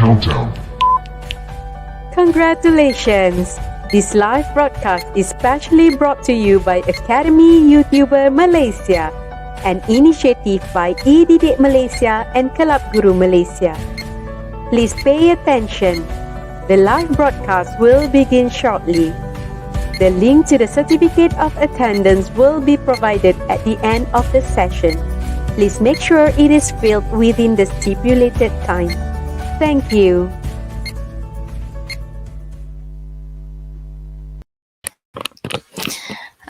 countdown. Congratulations! This live broadcast is specially brought to you by Academy YouTuber Malaysia, an initiative by Didik Malaysia and Kelab Guru Malaysia. Please pay attention. The live broadcast will begin shortly. The link to the certificate of attendance will be provided at the end of the session. Please make sure it is filled within the stipulated time. Thank you.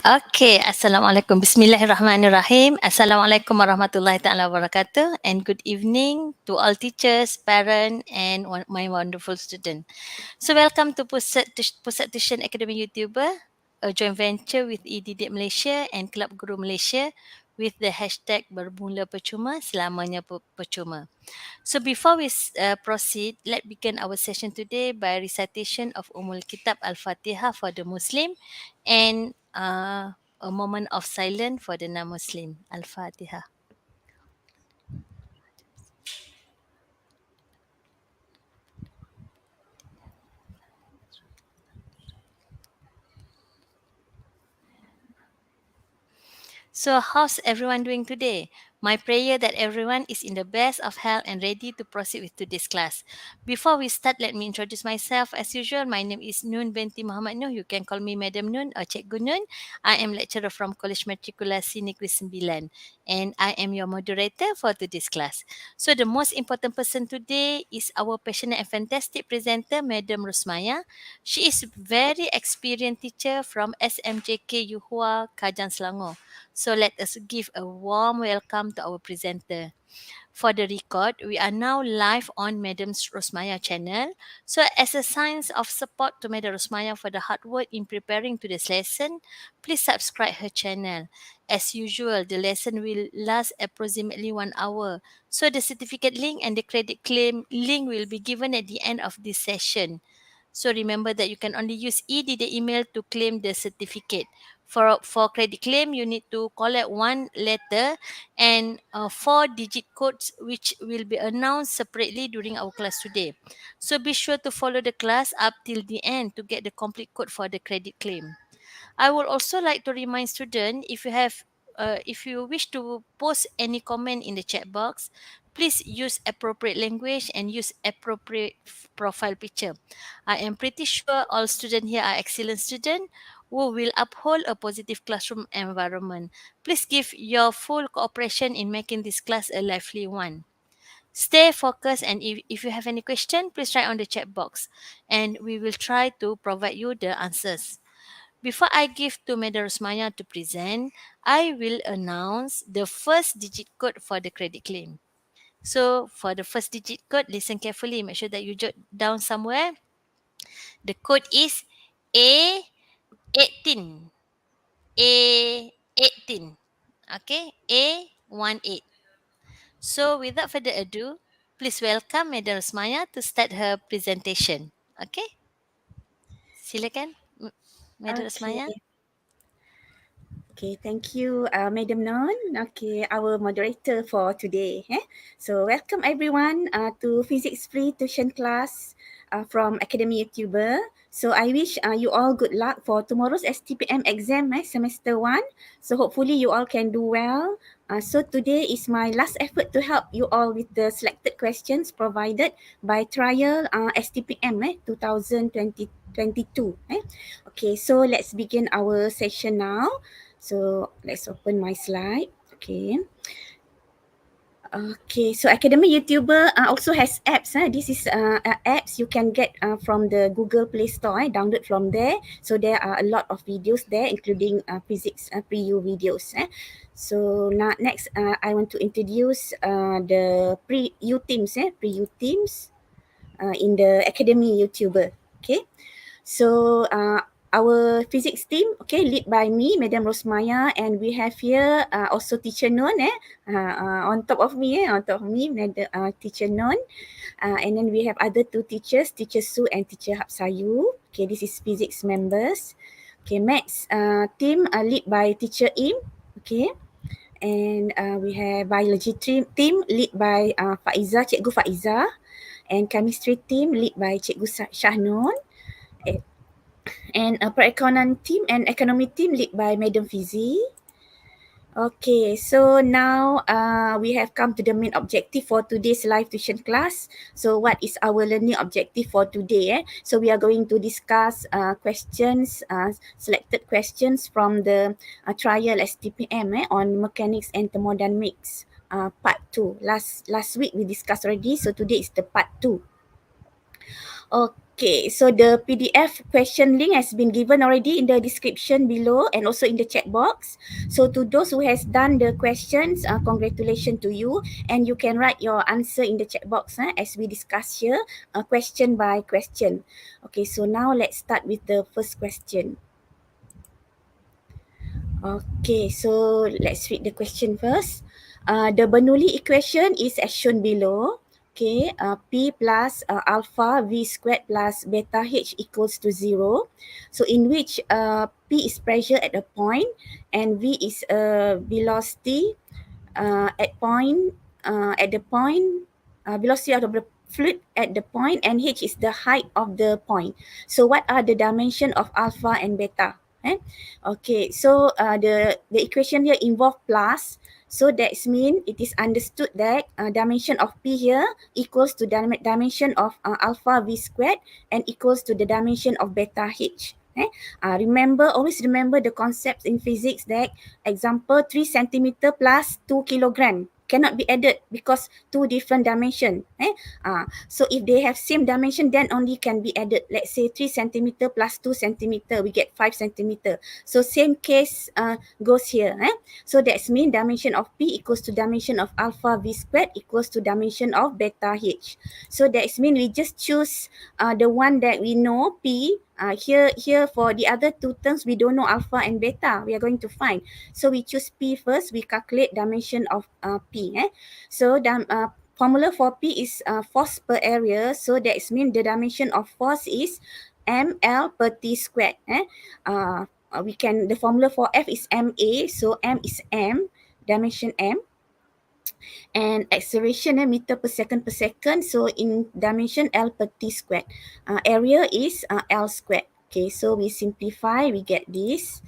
Okay, Assalamualaikum. Bismillahirrahmanirrahim. Assalamualaikum warahmatullahi taala wabarakatuh, and good evening to all teachers, parents, and my wonderful student. So welcome to Pusat Tuisyen Academy YouTuber, a joint venture with Didik Malaysia and Kelab Guru Malaysia with the hashtag bermula percuma, selamanya percuma. So before we proceed, let's begin our session today by recitation of Kitab Al-Fatihah for the Muslim and a moment of silence for the non-Muslim. Al-Fatihah. So how's everyone doing today? My prayer that everyone is in the best of health and ready to proceed with today's class. Before we start, let me introduce myself. As usual, my name is Nun binti Muhammad Nuh. You can call me Madam Nun or Cikgu Nun. I am lecturer from College Matrikulasi Negeri Sembilan, and I am your moderator for today's class. So the most important person today is our passionate and fantastic presenter, Madam Rosmaya. She is very experienced teacher from SMJK Yuhua, Kajang Selangor. So let us give a warm welcome to our presenter. For the record, we are now live on Madam Rosmaya channel. So as a sign of support to Madam Rosmaya for the hard work in preparing today's lesson, please subscribe her channel. As usual, the lesson will last approximately 1 hour. So the certificate link and the credit claim link will be given at the end of this session. So remember that you can only use the email to claim the certificate. For credit claim, you need to collect one letter and 4-digit codes which will be announced separately during our class today. So be sure to follow the class up till the end to get the complete code for the credit claim. I would also like to remind students if you wish to post any comment in the chat box, please use appropriate language and use appropriate profile picture. I am pretty sure all students here are excellent students who will uphold a positive classroom environment. Please give your full cooperation in making this class a lively one. Stay focused, and if you have any question, please write on the chat box and we will try to provide you the answers. Before I give to Madam Rosmaya to present, I will announce the first digit code for the credit claim. So for the first digit code, listen carefully. Make sure that you jot down somewhere. The code is A18. A18. Okay, A18. So without further ado, please welcome Madam Rosmaya to start her presentation. Okay, silakan, Madam Rosmaya. Okay, thank you, Madam Non. Okay, our moderator for today. So welcome everyone to Physics Free Tuition Class from Academy YouTuber. So I wish you all good luck for tomorrow's STPM exam, semester 1. So hopefully you all can do well. So today is my last effort to help you all with the selected questions provided by trial STPM 2022. Okay, so let's begin our session now. So let's open my slide. Okay. Okay, so Academy YouTuber also has apps. This is apps you can get from the Google Play Store. Download from there. So there are a lot of videos there, including physics pre-U videos. So now next, I want to introduce the pre-U teams. Pre-U teams in the Academy YouTuber. Okay, so our physics team, okay, lead by me, Madam Rosmaya, and we have here also Teacher Non, on top of me, Teacher Non, and then we have other two teachers, Teacher Su and Teacher Hapsayu. Okay, this is physics members. Okay, maths team lead by Teacher Im. Okay, and we have biology team lead by Faiza, Cikgu Faiza. and chemistry team led by Cikgu Shahnun, and perekonomian team and economy team led by Madam Fizi. Okay, so now we have come to the main objective for today's live tuition class. So what is our learning objective for today? So we are going to discuss questions, selected questions from the trial STPM on mechanics and thermodynamics part 2. Last week we discussed already, so today is the part 2. Okay, so the PDF question link has been given already in the description below and also in the chat box. So to those who has done the questions, congratulations to you, and you can write your answer in the chat box as we discuss here, question by question. Okay, so now let's start with the first question. Okay, so let's read the question first. The Bernoulli equation is as shown below. Okay, P plus alpha V squared plus beta H equals to 0. So in which P is pressure at a point and V is velocity at the point, velocity of the fluid at the point, and H is the height of the point. So what are the dimension of alpha and beta? Okay, so the equation here involve plus. So that means it is understood that dimension of P here equals to dimension of alpha V squared and equals to the dimension of beta H. Always remember the concepts in physics that example 3 centimeter plus 2 kilogram cannot be added because two different dimension. So if they have same dimension, then only can be added. Let's say 3 centimeter plus 2 centimeter, we get 5 centimeter. So same case goes here. So that's mean dimension of P equals to dimension of alpha V squared equals to dimension of beta H. So that's mean we just choose the one that we know, P. Here for the other two terms, we don't know alpha and beta. We are going to find. So we choose P first. We calculate dimension of P. So formula for P is force per area. So that means the dimension of force is ml per t squared. The formula for F is ma. So m is m, dimension m. And acceleration meter per second, so in dimension L per t squared. Area is L squared. Okay, so we simplify, we get this.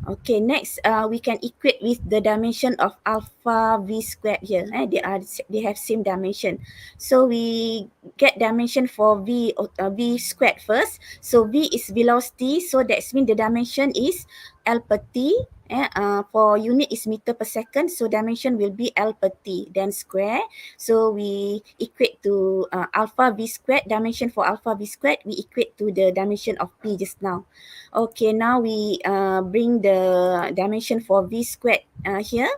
Okay, next we can equate with the dimension of alpha V squared here. They have same dimension. So we get dimension for V squared first. So V is velocity, so that means the dimension is L per t. For unit is meter per second, so dimension will be L per t, then square. So we equate to alpha V squared, dimension for alpha V squared, we equate to the dimension of P just now. Okay, now we bring the dimension for V squared here.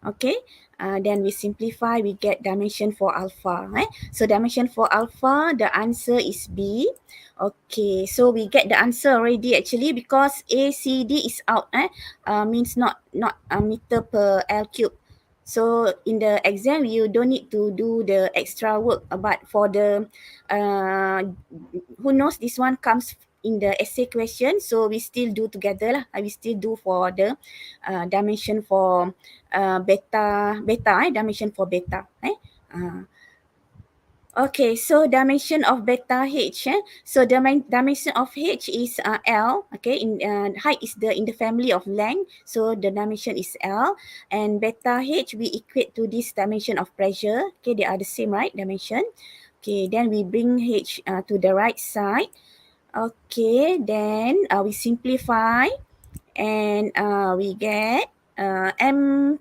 Okay, then we simplify, we get dimension for alpha. So dimension for alpha, the answer is B. Okay, so we get the answer already actually because ACD is out. Means not meter per L cube. So in the exam, you don't need to do the extra work. But for the, who knows, this one comes in the essay question. So we still do together lah. We still do for the dimension for beta, dimension for beta. Okay, so dimension of beta H. So the dimension of H is L. Okay, in height is in the family of length. So the dimension is L, and beta H we equate to this dimension of pressure. Okay, they are the same, right? Dimension. Okay, then we bring H to the right side. Okay, then we simplify, and we get m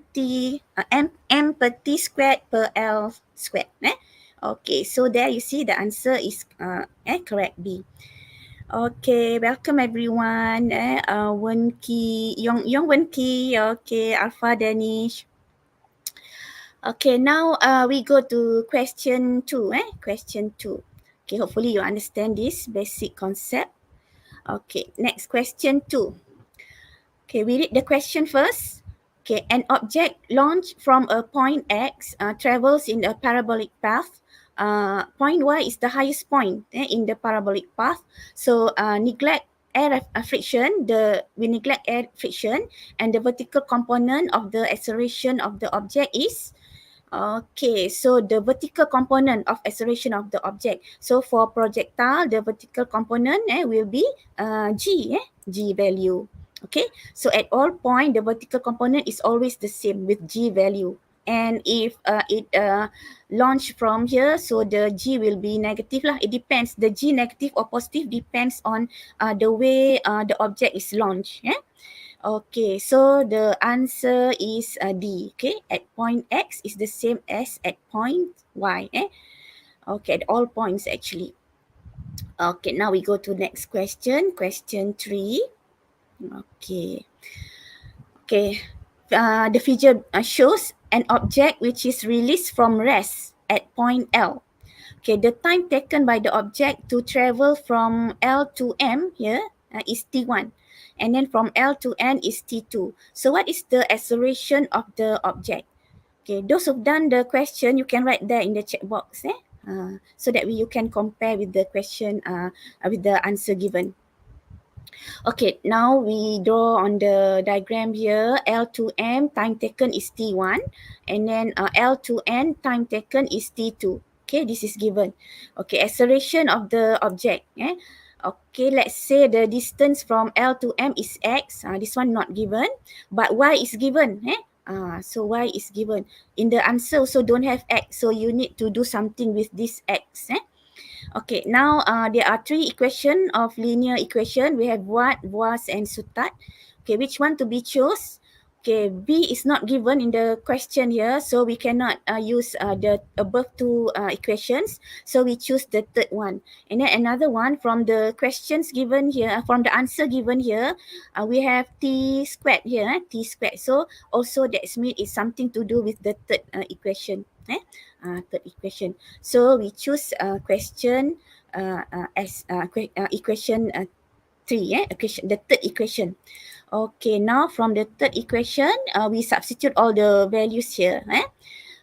per t squared per L squared. Okay, so there you see the answer is correct, B. Okay, welcome everyone. Wenki, Yong Wenki. Okay, Alpha Danish. Okay, now we go to question 2. Question 2. Okay, hopefully you understand this basic concept. Okay, next question 2. Okay, we read the question first. Okay, an object launched from a point X travels in a parabolic path. Point Y is the highest point in the parabolic path. So neglect air friction, we neglect air friction, and the vertical component of the acceleration of the object is Okay, so the vertical component of acceleration of the object. So for projectile, the vertical component will be G value. Okay, so at all point, the vertical component is always the same with G value. And if it launch from here, so the G will be negative lah. It depends. The G negative or positive depends on the way the object is launched. Okay, so the answer is D. Okay, at point X is the same as at point Y. Okay, at all points actually. Okay, now we go to next question. Question 3. Okay. Okay. The figure shows an object which is released from rest at point L. Okay, the time taken by the object to travel from L to M here is T1. And then from L to N is T2. So what is the acceleration of the object? Okay, those who've done the question, you can write there in the chat box. So that you can compare with the question, with the answer given. Okay, now we draw on the diagram here. L to M, time taken is T1. And then L to N, time taken is T2. Okay, this is given. Okay, acceleration of the object. Okay, let's say the distance from L to M is X. This one not given. But Y is given. So Y is given. In the answer also don't have X. So you need to do something with this X. Okay, now there are 3 equation of linear equation. We have Watt, Was, and Sutat. Okay, which one to be chose? Okay, B is not given in the question here, so we cannot use the above 2 equations. So we choose the third one. And then another one from the questions given here, from the answer given here, we have T squared here, T squared. So also that means it's something to do with the third equation. Third equation. So we choose question as equation 3, equation, the third equation. Okay, now from the third equation, we substitute all the values here.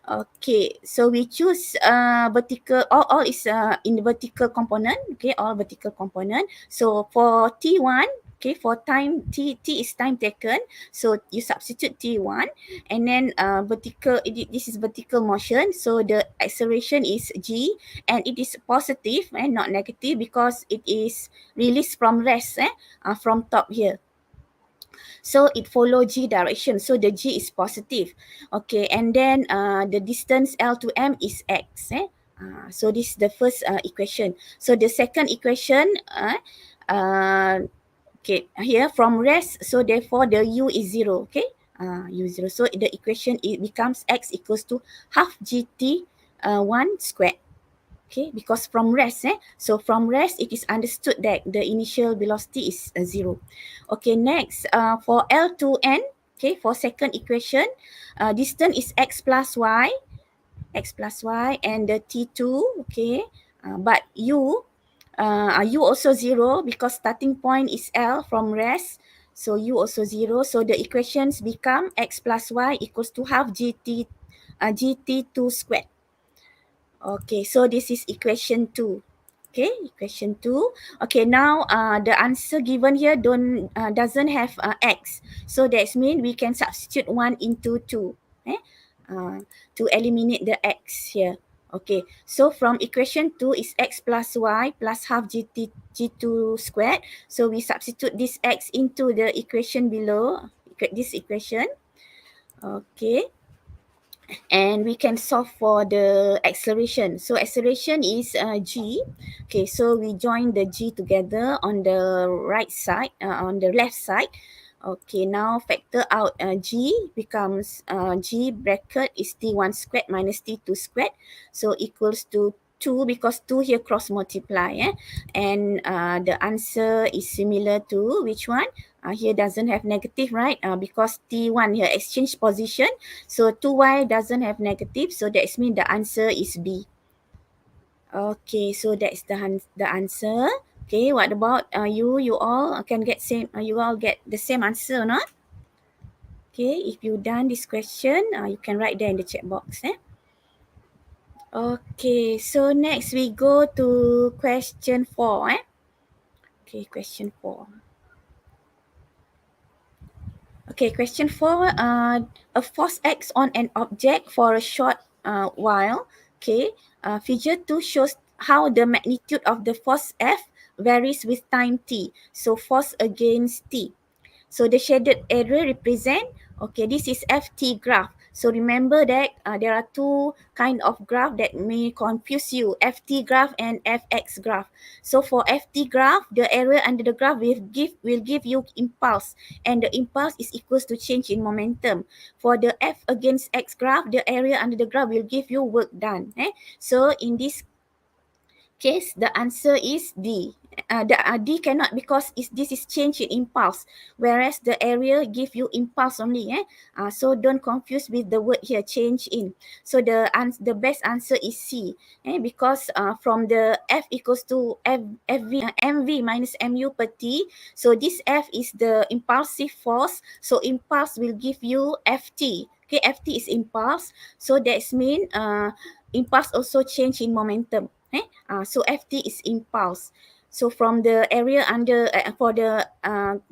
Okay, so we choose vertical, all is in the vertical component. Okay, all vertical component. So for T1, okay, for time, T is time taken. So you substitute T1 and then vertical, this is vertical motion. So the acceleration is G and it is positive and not negative because it is released from rest from top here. So it follow G direction. So the G is positive. Okay, and then the distance L to M is X. So this is the first equation. So the second equation, okay, here from rest, so therefore the U is 0. Okay, U 0. So the equation it becomes X equals to half GT 1 squared. Okay, because from rest, so from rest, it is understood that the initial velocity is 0. Okay, next, for L to N, okay, for second equation, distance is X plus Y, and the T2, okay, but U also 0 because starting point is L from rest, so U also 0. So the equations become X plus Y equals to half GT2 squared. Okay, so this is equation 2. Okay, equation 2. Okay, now the answer given here doesn't have X. So that means we can substitute 1 into 2 to eliminate the X here. Okay, so from equation 2 is X plus Y plus half G2 squared. So we substitute this X into the equation below, this equation. Okay. And we can solve for the acceleration. So acceleration is G. Okay, so we join the G together on the right side, on the left side. Okay, now factor out G becomes G bracket is T1 squared minus T2 squared. So equals to 2 because 2 here cross multiply. And the answer is similar to which one? Here doesn't have negative, right? Because T1 here exchange position. So 2y doesn't have negative. So that means the answer is B. Okay, so that's the answer. Okay, what about you all can get same, you all get the same answer or not? Okay, if you done this question, you can write there in the chat box. Okay, so next we go to question 4. Okay, question 4. Okay, question 4. A force acts on an object for a short while, okay, figure 2 shows how the magnitude of the force F varies with time t. So force against t. So the shaded area represent, okay, this is FT graph. So remember that there are two kind of graph that may confuse you, FT graph and FX graph. So for FT graph, the area under the graph will give you impulse, and the impulse is equals to change in momentum. For the F against X graph, the area under the graph will give you work done. So in this case, the answer is D. D cannot because this is change in impulse, whereas the area give you impulse only. So don't confuse with the word here, change in. So the best answer is C. Because from the F equals to mv minus mu per t. So this F is the impulsive force. So impulse will give you Ft. Okay, Ft is impulse. So that's mean impulse also change in momentum. So Ft is impulse. So from the area under for the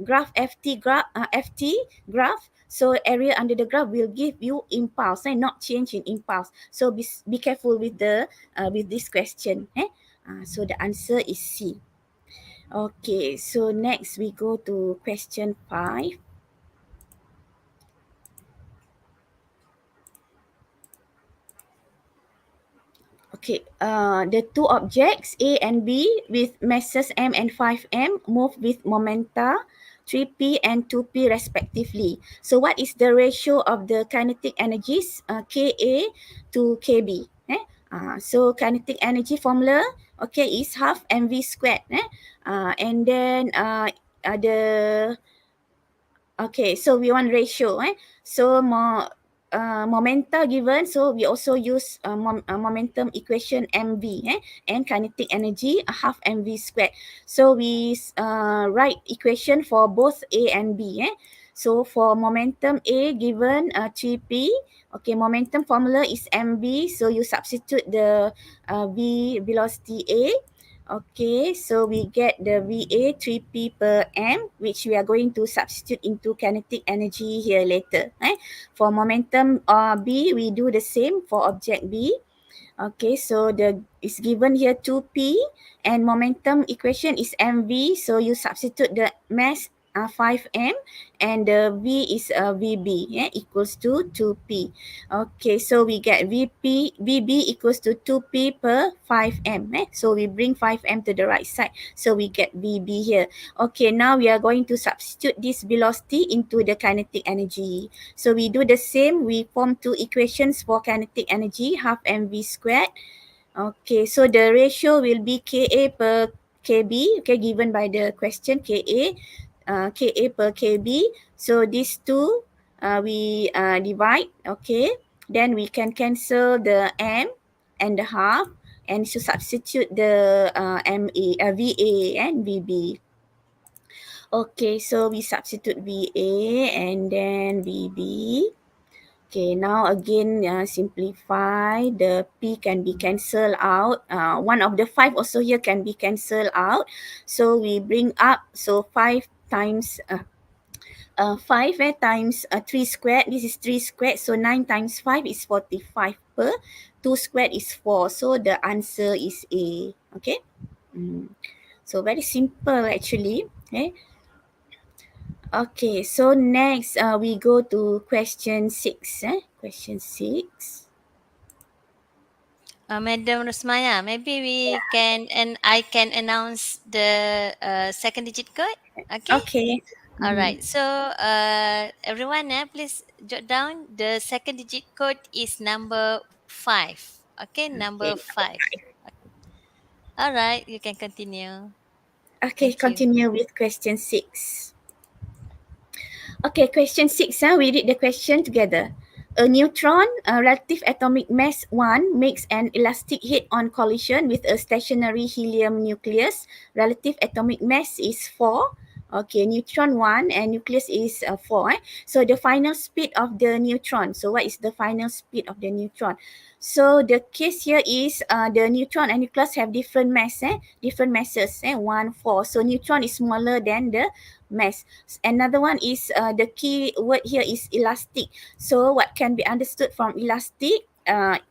graph Ft graph, so area under the graph will give you impulse and not change in impulse. So be careful with this question. So the answer is C. Okay, so next we go to question 5. Okay, the two objects A and B with masses m and 5m move with momenta 3p and 2p respectively. So what is the ratio of the kinetic energies Ka to Kb? So kinetic energy formula, okay, is half mv squared. And then the okay, so we want ratio. So momenta given, so we also use momentum equation mv and kinetic energy half mv squared. So we write equation for both A and B. So for momentum A given 3p, okay, momentum formula is mv, so you substitute the v velocity A. Okay, so we get the VA 3p per m, which we are going to substitute into kinetic energy here later. For momentum B, we do the same for object B. Okay, so it's given here 2p and momentum equation is mv, so you substitute the mass 5m and the v is vb equals to 2p. Okay, so we get vb equals to 2p per 5m. So we bring 5m to the right side, so we get vb here. Okay, now we are going to substitute this velocity into the kinetic energy. So we do the same, we form two equations for kinetic energy, half mv squared. Okay, so the ratio will be Ka per Kb, okay, given by the question, Ka per Kb. So these two we divide, okay. Then we can cancel the m and the half and to substitute the Va and Vb. Okay, so we substitute Va and then Vb. Okay, now again simplify. The P can be cancelled out. One of the 5 also here can be cancelled out. So we bring up, so 5 times 5 times 3 squared. This is 3 squared. So 9 times 5 is 45 per 2 squared is 4. So the answer is A. Okay. So very simple actually. Okay, so next we go to question 6. Question 6. Madam Rosmaya, maybe we can and I can announce the second digit code. Okay. Okay. All right. So everyone, please jot down the second digit code is number 5. Okay, number Okay. 5. All right, you can continue. Okay, Thank you. continue with question 6. Okay, question 6. We read the question together. A neutron, relative atomic mass 1, makes an elastic head-on collision with a stationary helium nucleus. Relative atomic mass is 4. Okay, neutron 1 and nucleus is 4. So the final speed of the neutron. So what is the final speed of the neutron? So the case here is the neutron and nucleus have different mass, different masses, 1, 4. So neutron is smaller than the mass. Another one is the key word here is elastic. So what can be understood from elastic?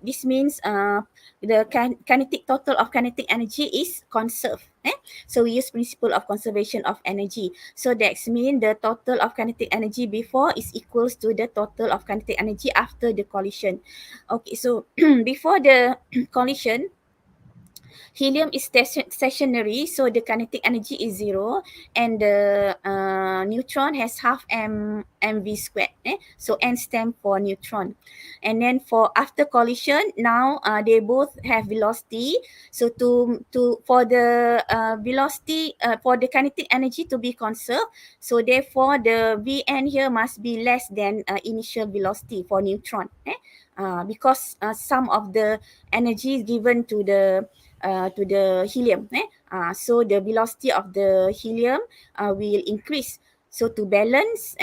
this means the kinetic total of kinetic energy is conserved. So we use principle of conservation of energy. So that means the total of kinetic energy before is equals to the total of kinetic energy after the collision. Okay, so before the collision, helium is stationary, so the kinetic energy is zero, and the neutron has half mv squared. So n stands for neutron. And then for after collision, now they both have velocity. So for the velocity for the kinetic energy to be conserved, so therefore the Vn here must be less than initial velocity for neutron. Because some of the energy is given to the helium. So the velocity of the helium will increase. So to balance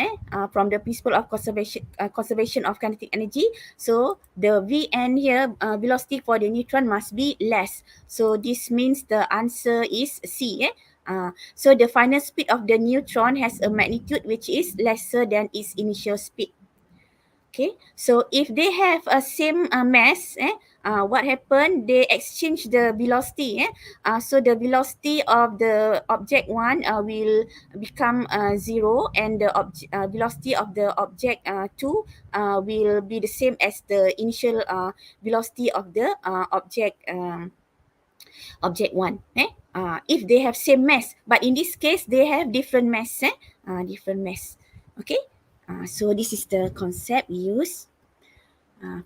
from the principle of conservation of kinetic energy, so the Vn here, velocity for the neutron must be less. So this means the answer is C. So the final speed of the neutron has a magnitude which is lesser than its initial speed. Okay, so if they have a same mass, what happened? They exchange the velocity. So the velocity of the object 1 will become 0, and the velocity of the object 2 will be the same as the initial velocity of the object 1. If they have same mass, but in this case they have different mass. Different mass. Okay. So this is the concept we use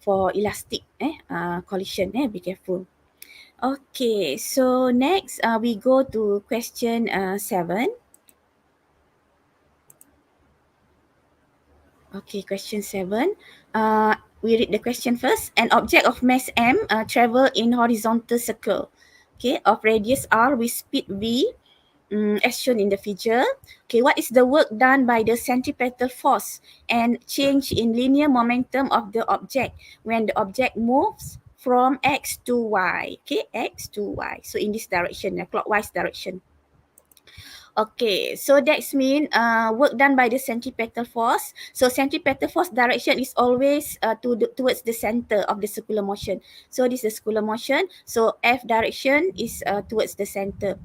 for elastic collision. Be careful. Okay, so next we go to question 7. Okay, question 7. We read the question first. An object of mass m travel in horizontal circle, okay, of radius r with speed v, as shown in the figure. Okay, what is the work done by the centripetal force and change in linear momentum of the object when the object moves from x to y? Okay, x to y. So in this direction, clockwise direction. Okay, so that's mean work done by the centripetal force. So centripetal force direction is always towards the center of the circular motion. So this is the circular motion. So F direction is towards the center.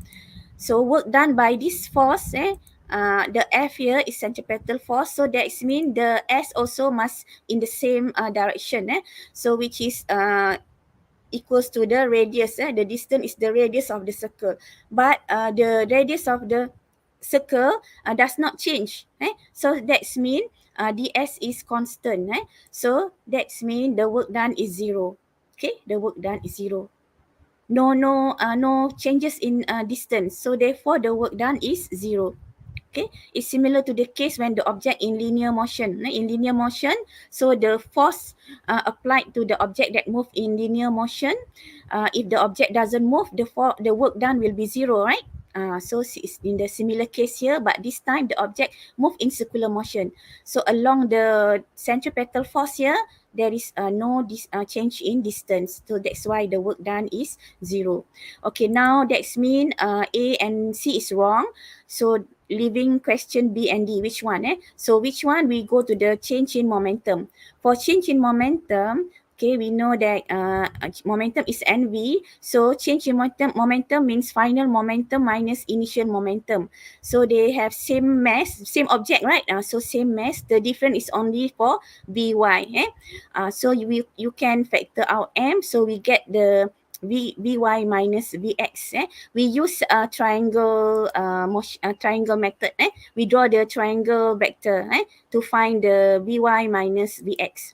So work done by this force, the F here is centripetal force. So that means the S also must in the same direction. So which is equals to the radius. The distance is the radius of the circle. But the radius of the circle does not change. So that means ds is constant. So that means the work done is 0. Okay, the work done is 0. No changes in distance. So therefore the work done is 0. Okay, it's similar to the case when the object in linear motion. In linear motion, so the force applied to the object that move in linear motion, if the object doesn't move, the work done will be 0, right? So it's in the similar case here, but this time the object move in circular motion. So along the centripetal force here, there is no change in distance. So that's why the work done is 0. Okay, now that's mean A and C is wrong. So leaving question B and D, which one? So which one? We go to the change in momentum. For change in momentum, okay, we know that momentum is NV. So change in momentum means final momentum minus initial momentum. So they have same mass, same object, right? So same mass. The difference is only for Vy. So you can factor out M. So we get the Vy minus Vx. We use triangle triangle method. We draw the triangle vector to find the Vy minus Vx.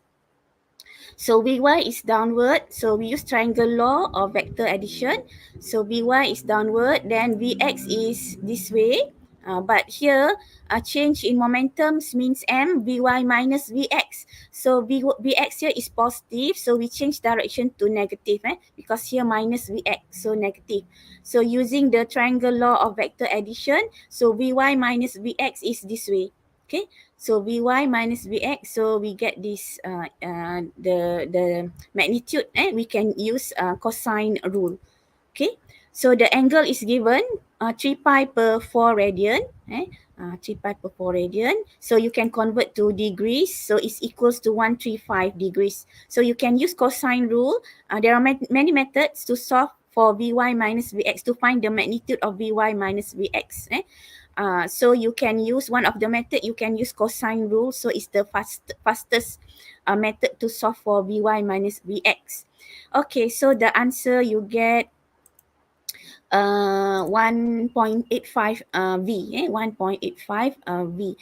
So Vy is downward. So we use triangle law of vector addition. So Vy is downward. Then Vx is this way. But here, change in momentum means M, Vy minus Vx. So Vx here is positive. So we change direction to negative because here minus Vx, so negative. So using the triangle law of vector addition, so Vy minus Vx is this way. Okay, so Vy minus Vx, so we get this the magnitude. We can use cosine rule. Okay, so the angle is given 3 pi per 4 radian. 3 pi per 4 radian. So you can convert to degrees. So it's equals to 135 degrees. So you can use cosine rule. There are many methods to solve for Vy minus Vx to find the magnitude of Vy minus Vx. So you can use one of the method, you can use cosine rule. So it's the fastest method to solve for Vy minus Vx. Okay, so the answer you get 1.85 V, 1.85 V.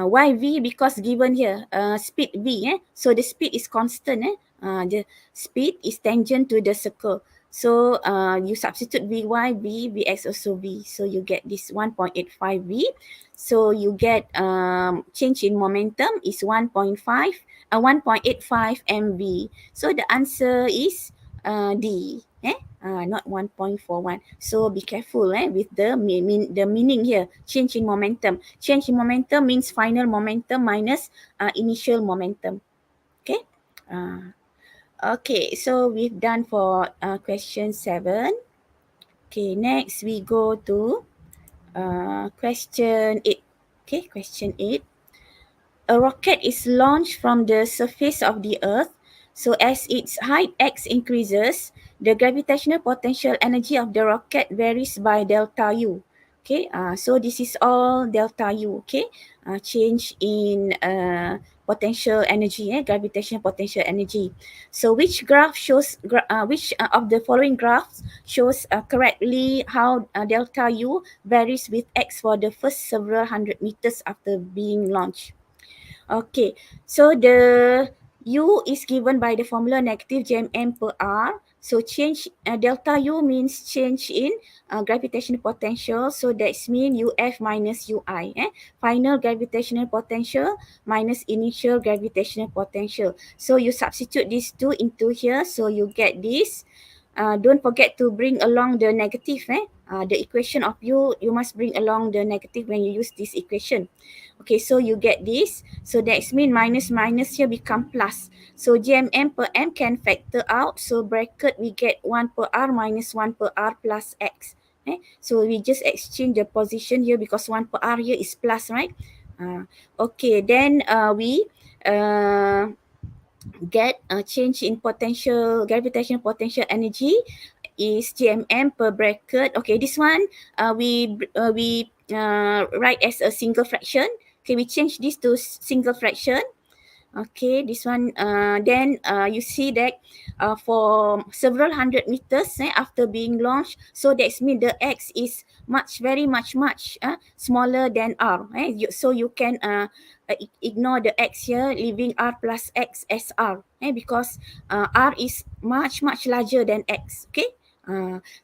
Why V? Because given here speed V, so the speed is constant, the speed is tangent to the circle. So you substitute Vy, V, Vx also V. So you get this 1.85 V. So you get change in momentum is 1.85 MV. So the answer is D. Not 1.41. So be careful with the meaning here. Change in momentum. Change in momentum means final momentum minus initial momentum. Okay. Okay. So we've done for question 7. Okay. Next we go to question 8. Okay. Question 8. A rocket is launched from the surface of the Earth. So as its height x increases, the gravitational potential energy of the rocket varies by delta U. Okay, so this is all delta U. Okay, change in potential energy, gravitational potential energy. So which graph shows which of the following graphs shows correctly how delta U varies with x for the first several hundred meters after being launched? Okay, so the U is given by the formula negative Gm per R. So change delta U means change in gravitational potential. So that's mean UF minus UI. Final gravitational potential minus initial gravitational potential. So you substitute these two into here. So you get this. Don't forget to bring along the negative. The equation of U, you must bring along the negative when you use this equation. Okay, so you get this. So that's mean minus minus here become plus. So Gm per m can factor out. So bracket we get 1 per r minus 1 per r plus x. So we just exchange the position here because 1 per r here is plus, right? Okay, then we get a change in potential, gravitational potential energy is Gm per bracket. Okay, this one we write as a single fraction. Okay, we change this to single fraction. Okay, this one, then you see that for several hundred meters after being launched, so that's mean the x is very much smaller than r. So you can ignore the x here, leaving r plus x as r, because r is much larger than x. Okay,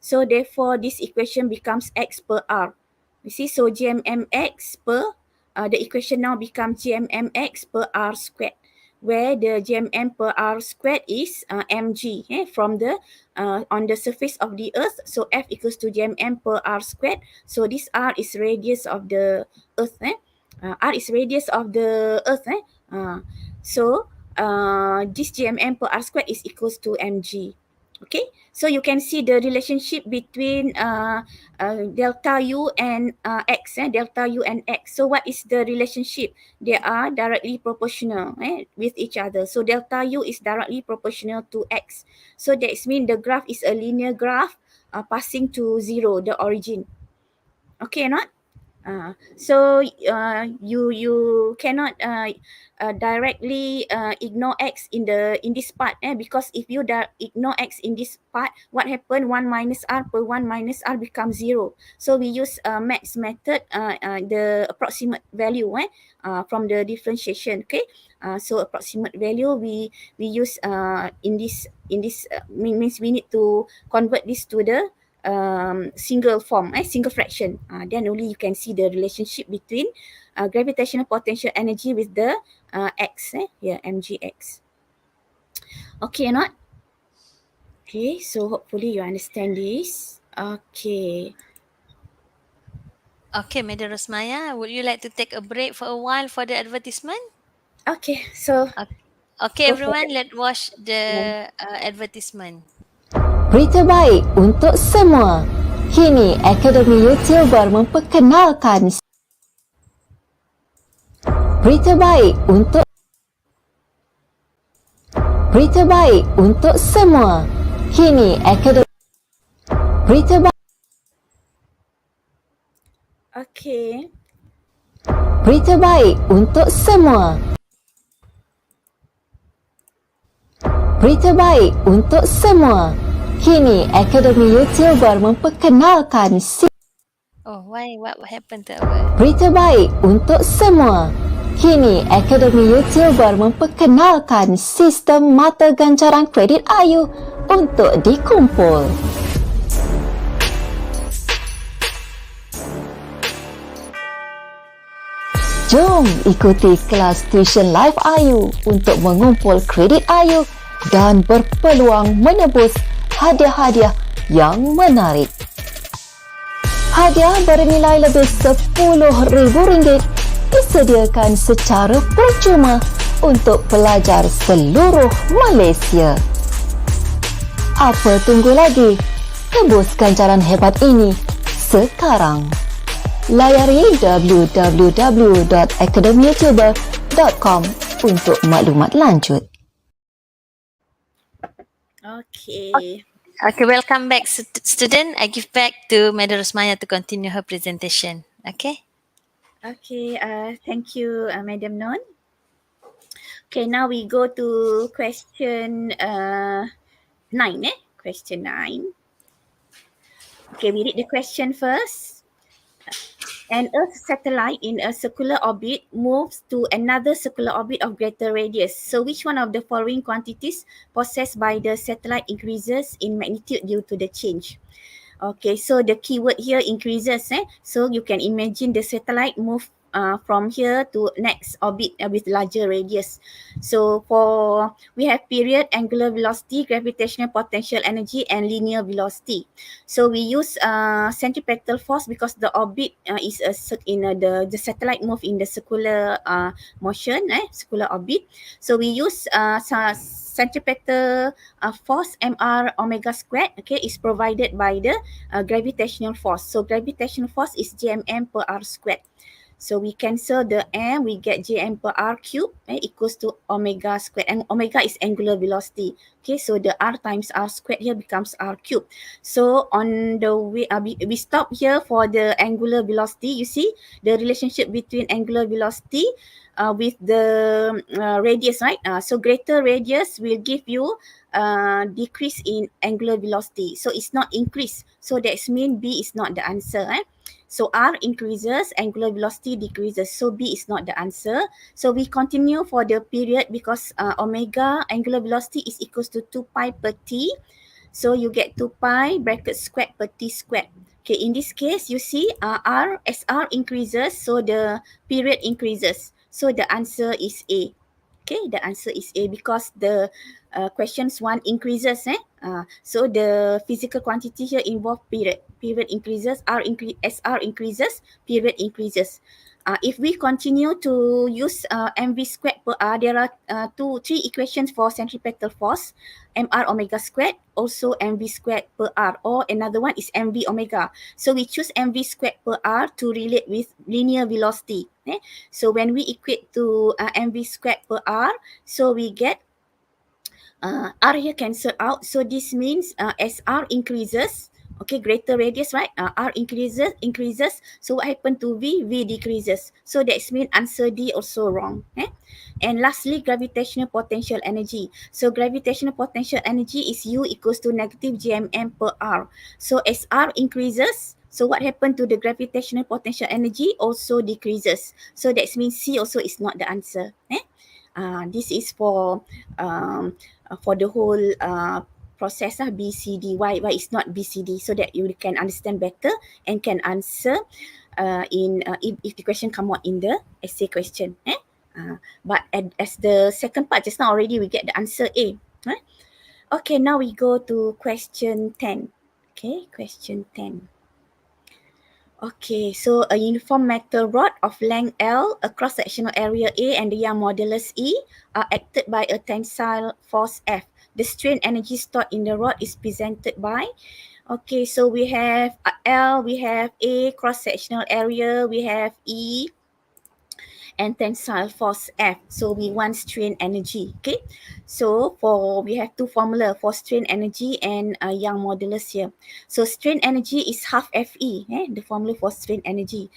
so therefore this equation becomes x per r. You see, so gmmx per the equation now becomes gmmx per r squared, where the gm per r squared is mg from the on the surface of the earth. So F equals to gm per r squared. So this r is radius of the earth. R is radius of the earth. So this gm per r squared is equals to mg. Okay, so you can see the relationship between delta U and X, delta U and X. So what is the relationship? They are directly proportional with each other. So delta U is directly proportional to X. So that means the graph is a linear graph passing to 0, the origin. Okay or not? So you cannot directly ignore x in this part, because if you ignore x in this part, what happen? 1 minus r per 1 minus r becomes 0. So we use max method, the approximate value from the differentiation. Okay, so approximate value we use in this means we need to convert this to the single form, single fraction. Then only you can see the relationship between gravitational potential energy with the x, here mgx. Okay or not? Okay, so hopefully you understand this. Okay. Okay, Madam Rosmaya, would you like to take a break for a while for the advertisement? Okay, so Okay, go for everyone, it. let's watch the advertisement. Berita baik untuk semua. Kini Akademi YouTuber memperkenalkan Berita baik untuk Berita baik untuk semua. Kini akademi Berita baik Okay. Berita baik untuk semua. Berita baik untuk semua. Kini Akademi YouTuber memperkenalkan Oh, why? What happened to our... Berita baik untuk semua. Kini Akademi YouTuber memperkenalkan sistem mata ganjaran kredit AYU untuk dikumpul. Jom ikuti kelas tuition live AYU untuk mengumpul kredit AYU dan berpeluang menebus hadiah-hadiah yang menarik. Hadiah bernilai lebih RM10,000 disediakan secara percuma untuk pelajar seluruh Malaysia. Apa tunggu lagi? Tebus ganjaran hebat ini sekarang. Layari www.academyyoutuber.com untuk maklumat lanjut. Okay. Okay, welcome back, student. I give back to Madam Rosmaya to continue her presentation. Okay? Okay. Thank you, Madam Non. Okay, now we go to question 9. Question 9. Okay, we read the question first. An Earth satellite in a circular orbit moves to another circular orbit of greater radius. So which one of the following quantities possessed by the satellite increases in magnitude due to the change? Okay, so the keyword here increases. So you can imagine the satellite move from here to next orbit with larger radius. So we have period, angular velocity, gravitational potential energy, and linear velocity. So we use centripetal force because the orbit is the satellite move in the circular motion, circular orbit. So we use centripetal force mr omega squared, okay, is provided by the gravitational force. So gravitational force is gmm per r squared. So we cancel the m, we get Jm per r cube equals to omega squared. And omega is angular velocity. Okay, so the r times r squared here becomes r cube. So on the way, we stop here for the angular velocity. You see the relationship between angular velocity with the radius, right? So greater radius will give you decrease in angular velocity. So it's not increase. So that means B is not the answer. So R increases, angular velocity decreases. So B is not the answer. So we continue for the period because omega angular velocity is equals to 2 pi per t. So you get 2 pi bracket squared per t squared. Okay, in this case, you see as R increases, so the period increases. So the answer is A. Okay, the answer is A because the questions 1 increases. So the physical quantity here involve period. Period increases, as R increases, period increases. If we continue to use mv squared per r, there are 3 equations for centripetal force. Mr omega squared, also mv squared per r, or another one is mv omega. So we choose mv squared per r to relate with linear velocity. So when we equate to mv squared per r, so we get r here cancel out. So this means as r increases, okay, greater radius, right? R increases. So what happened to V? V decreases. So that means answer D also wrong. And lastly, gravitational potential energy. So gravitational potential energy is U equals to negative gmm per R. So as R increases, so what happened to the gravitational potential energy? Also decreases. So that means C also is not the answer. This is for the whole process BCD. Why it's not BCD? So that you can understand better and can answer if the question come out in the essay question. But as the second part just now already we get the answer A. Okay, now we go to question 10. Okay, question 10. Okay, so a uniform metal rod of length L, a cross-sectional area A, and the Young modulus E are acted by a tensile force F. The strain energy stored in the rod is presented by. Okay, so we have L, we have A, cross-sectional area, we have E, and tensile force F. So we want strain energy. Okay. So we have two formula for strain energy and Young modulus here. So strain energy is half Fe. The formula for strain energy.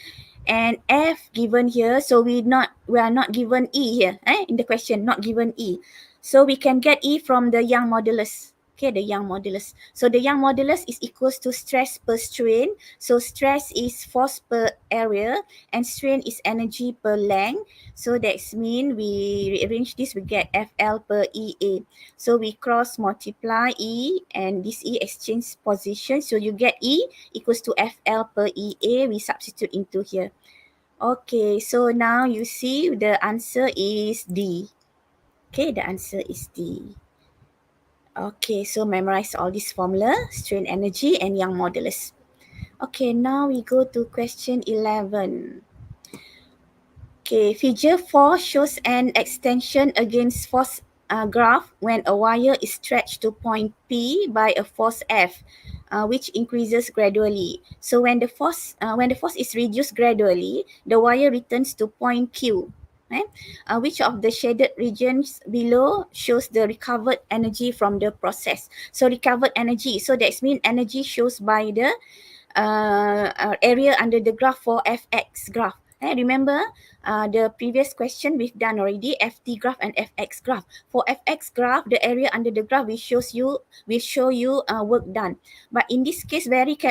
And F given here. So we are not given E here. In the question, not given E. So we can get E from the Young modulus. Okay, the Young modulus. So the Young modulus is equals to stress per strain. So stress is force per area and strain is energy per length. So that's mean we rearrange this, we get FL per EA. So we cross multiply E and this E exchange position. So you get E equals to FL per EA. We substitute into here. Okay, so now you see the answer is D. Okay, the answer is D. Okay, so memorize all this formula, strain energy and Young modulus. Okay, now we go to question 11. Okay, figure 4 shows an extension against force graph when a wire is stretched to point P by a force F, which increases gradually. So when the force is reduced gradually, the wire returns to point Q. Which of the shaded regions below shows the recovered energy from the process? So recovered energy, so that means energy shows by the area under the graph for fx graph. Remember the previous question we've done already, ft graph and fx graph. For fx graph, the area under the graph will show you work done. But in this case,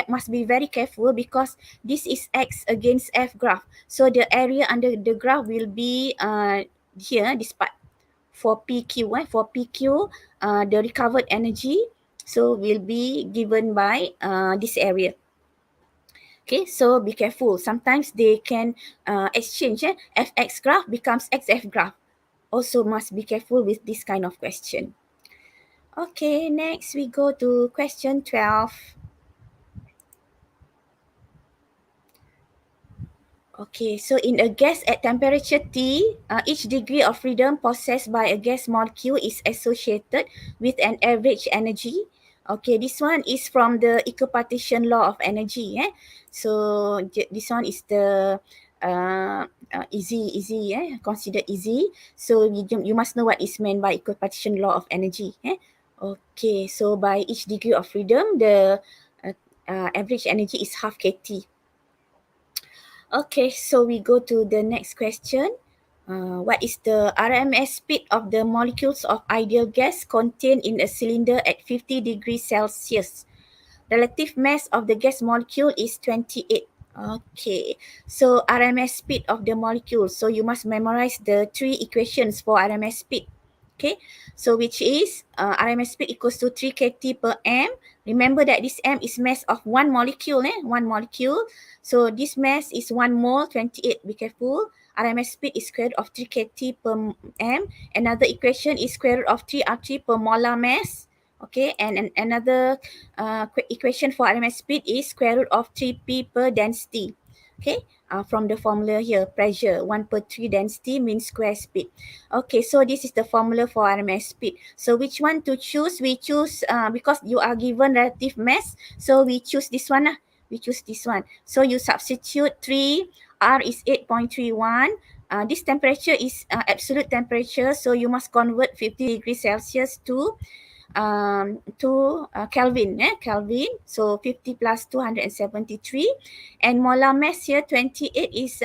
must be very careful because this is x against f graph. So the area under the graph will be here, this part. For PQ, the recovered energy so will be given by this area. Okay, so be careful. Sometimes they can exchange. Fx graph becomes xf graph. Also must be careful with this kind of question. Okay, next we go to question 12. Okay, so in a gas at temperature T, each degree of freedom possessed by a gas molecule is associated with an average energy. Okay, this one is from the equipartition law of energy. So this one is the easy, considered easy. So you must know what is meant by equipartition law of energy. Okay, so by each degree of freedom, the average energy is half kT. Okay, so we go to the next question. What is the Rms speed of the molecules of ideal gas contained in a cylinder at 50 degrees Celsius? Relative mass of the gas molecule is 28. Okay, so Rms speed of the molecule. So you must memorize the three equations for Rms speed. Okay, so which is Rms speed equals to 3 kT per m. Remember that this m is mass of one molecule. One molecule. So this mass is 1 mole, 28. Be careful. Rms speed is square root of 3 kT per m. Another equation is square root of 3 R3 per molar mass. Okay, and another equation for Rms speed is square root of 3p per density. Okay, from the formula here, pressure 1 per 3 density means square speed. Okay, so this is the formula for Rms speed. So which one to choose? We choose because you are given relative mass, so we choose this one. We choose this one. So you substitute 3, R is 8.31. This temperature is absolute temperature, so you must convert 50 degrees Celsius to Kelvin. Kelvin. So 50 plus 273. And molar mass here, 28 is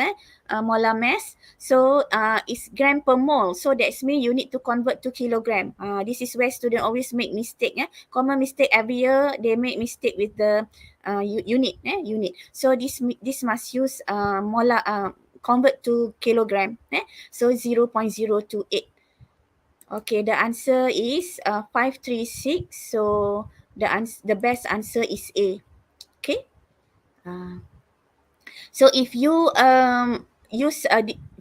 molar mass. So it's gram per mole. So that's mean you need to convert to kilogram. This is where students always make mistake. Common mistake every year, they make mistake with the unit. Unit. So this must use molar, convert to kilogram. So 0.028. Okay, the answer is 536. So the best answer is A. Okay. So if you use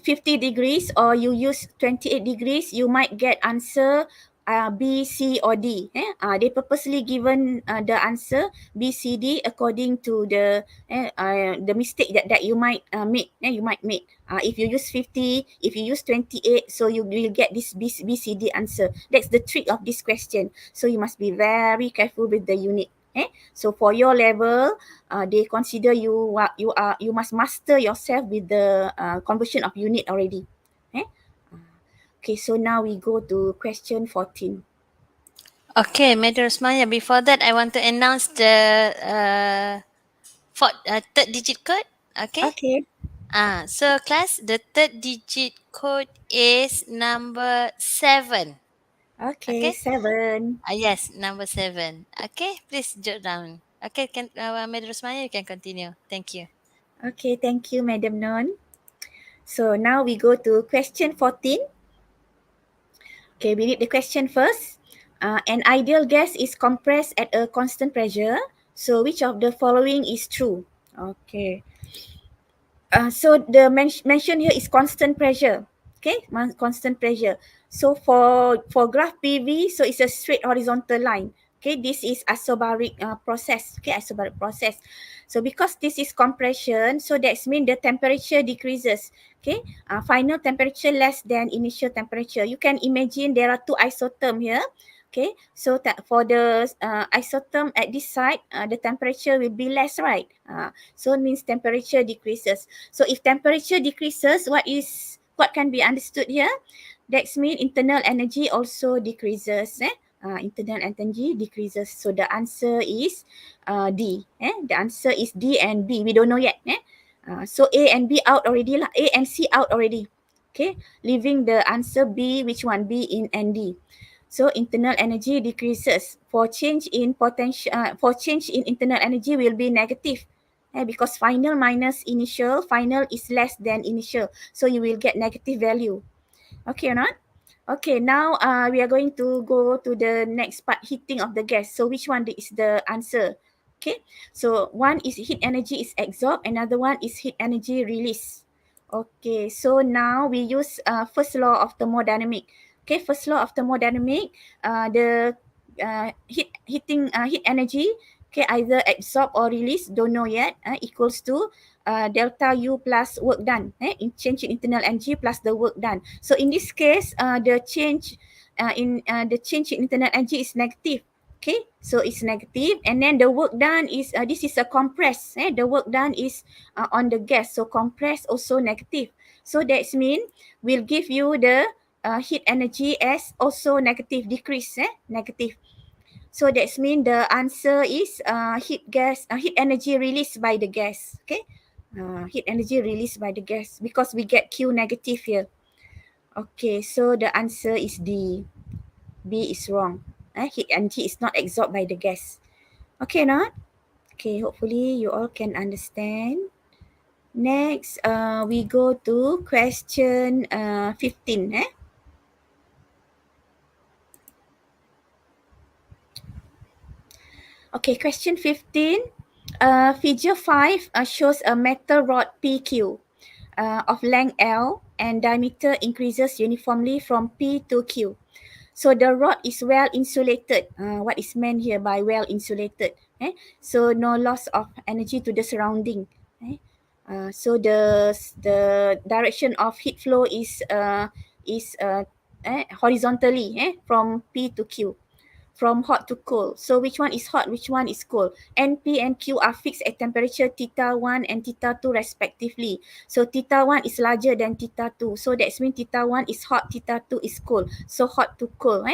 50 degrees or you use 28 degrees, you might get answer B, C or D. They purposely given the answer B, C, D according to the mistake that you might make. You might make. If you use 50, if you use 28, so you will get this B, C, D answer. That's the trick of this question. So you must be very careful with the unit. So for your level, they consider you must master yourself with the conversion of unit already. Okay, so now we go to question 14. Okay, Madam Rosmaya, before that, I want to announce the third digit code. Okay. Okay. So class, the third digit code is number 7. Okay, Okay. 7. Yes, number 7. Okay, please jot down. Okay, can Madam Rosmaya, you can continue. Thank you. Okay, thank you, Madam Non. So now we go to question 14. Okay, we read the question first. An ideal gas is compressed at a constant pressure. So which of the following is true? Okay. So the mention here is constant pressure. Okay, constant pressure. So for graph PV, so it's a straight horizontal line. Okay, this is isobaric process. Okay, isobaric process. So because this is compression, so that means the temperature decreases. Okay, final temperature less than initial temperature. You can imagine there are two isotherm here. Okay, so for the isotherm at this side, the temperature will be less, right? So it means temperature decreases. So if temperature decreases, what can be understood here? That means internal energy also decreases. Internal energy decreases. So the answer is D. The answer is D and B. We don't know yet. So A and B out already lah. A and C out already. Okay, leaving the answer B. Which one? B in and D. So internal energy decreases. For change in potential, for change in internal energy will be negative. Because final minus initial, final is less than initial. So you will get negative value. Okay or not? Okay, now we are going to go to the next part, heating of the gas. So which one is the answer? Okay, so one is heat energy is absorbed, another one is heat energy release. Okay, so now we use first law of thermodynamic. Okay, first law of thermodynamic, the heat energy, okay, either absorb or release, don't know yet, equals to delta U plus work done, in change in internal energy plus the work done. So in this case, the change in internal energy is negative. Okay, so it's negative, and then the work done is this is a compress. The work done is on the gas, so compress also negative. So that means will give you the heat energy as also negative, decrease, negative. So that means the answer is heat energy released by the gas. Okay, heat energy released by the gas because we get Q negative here. Okay, so the answer is D. B is wrong. Heat energy is not absorbed by the gas. Okay, not? Okay, hopefully you all can understand. Next, we go to question 15. Okay, question 15. Figure 5 shows a metal rod PQ of length L and diameter increases uniformly from P to Q. So the rod is well insulated. What is meant here by well insulated? So no loss of energy to the surrounding. So the direction of heat flow is horizontally from P to Q, from hot to cold. So which one is hot, which one is cold? NP and Q are fixed at temperature theta 1 and theta 2 respectively. So theta 1 is larger than theta 2. So that means theta 1 is hot, theta 2 is cold. So hot to cold.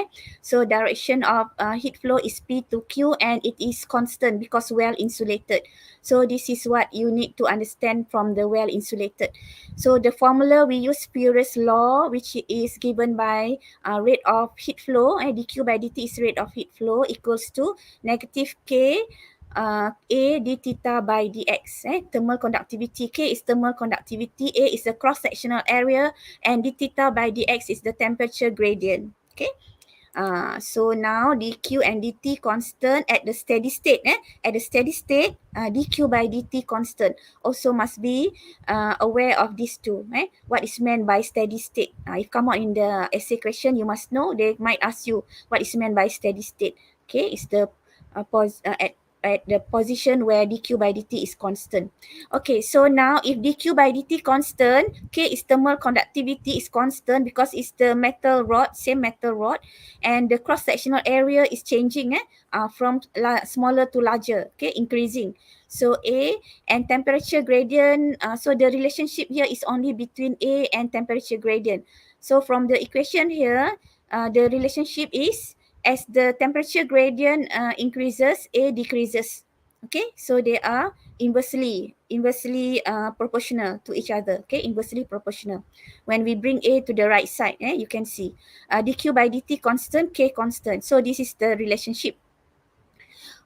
So direction of heat flow is P to Q and it is constant because well insulated. So this is what you need to understand from the well insulated. So the formula we use Spur's law, which is given by rate of heat flow, dq by dt is rate of heat flow equals to negative K A d theta by dx. Thermal conductivity, K is thermal conductivity, A is the cross-sectional area, and d theta by dx is the temperature gradient. Okay. So now dq and dt constant at the steady state. At the steady state, dq by dt constant. Also must be aware of these two. What is meant by steady state? If come out in the essay question, you must know. They might ask you what is meant by steady state. Okay, it's the at the position where dq by dt is constant. Okay, so now if dq by dt constant, K is thermal conductivity is constant because it's the metal rod, same metal rod, and the cross-sectional area is changing from smaller to larger, okay, increasing. So A and temperature gradient, so the relationship here is only between A and temperature gradient. So from the equation here, the relationship is as the temperature gradient increases, A decreases. Okay, so they are inversely proportional to each other. Okay, inversely proportional. When we bring A to the right side, you can see dq by dt constant, K constant. So this is the relationship.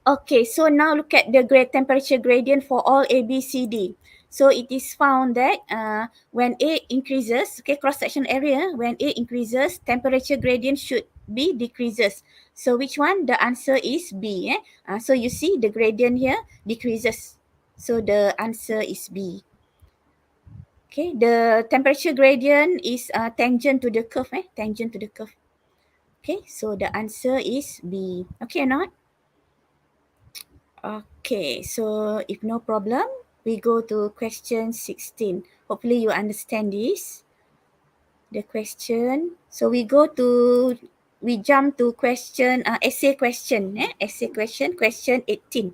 Okay, so now look at the temperature gradient for all A, B, C, D. So it is found that when A increases, okay, cross-section area, when A increases, temperature gradient should be decreases. So which one? The answer is B. So you see the gradient here decreases. So the answer is B. Okay, the temperature gradient is tangent to the curve, tangent to the curve. Okay, so the answer is B. Okay or not? Okay, so if no problem, we go to question 16. Hopefully you understand this. The question. So we jump to question, essay question. Essay question, question 18.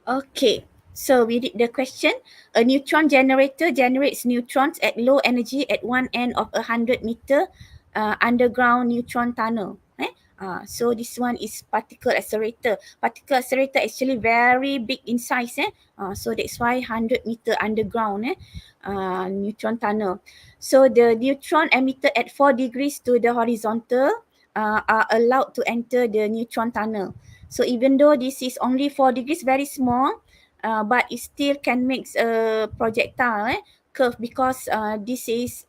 Okay, so we read the question. A neutron generator generates neutrons at low energy at one end of 100-meter underground neutron tunnel. So this one is particle accelerator. Particle accelerator actually very big in size. So that's why 100-meter underground neutron tunnel. So the neutron emitted at 4 degrees to the horizontal are allowed to enter the neutron tunnel. So even though this is only 4 degrees, very small, but it still can make a projectile curve because this is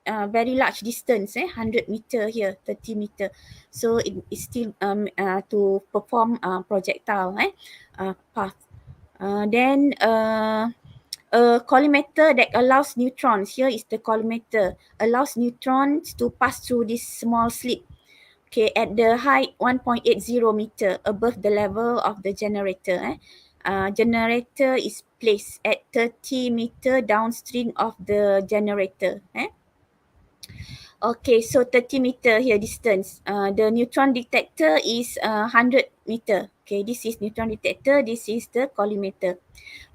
very large distance, 100 meter here, 30 meter. So it is still to perform projectile path. Then a collimator that allows neutrons, here is the collimator, allows neutrons to pass through this small slit. Okay, at the height 1.80 meter above the level of the generator. Generator is placed at 30 meter downstream of the generator. Okay, so 30 meter here distance. The neutron detector is 100 meter. Okay, this is neutron detector. This is the collimator.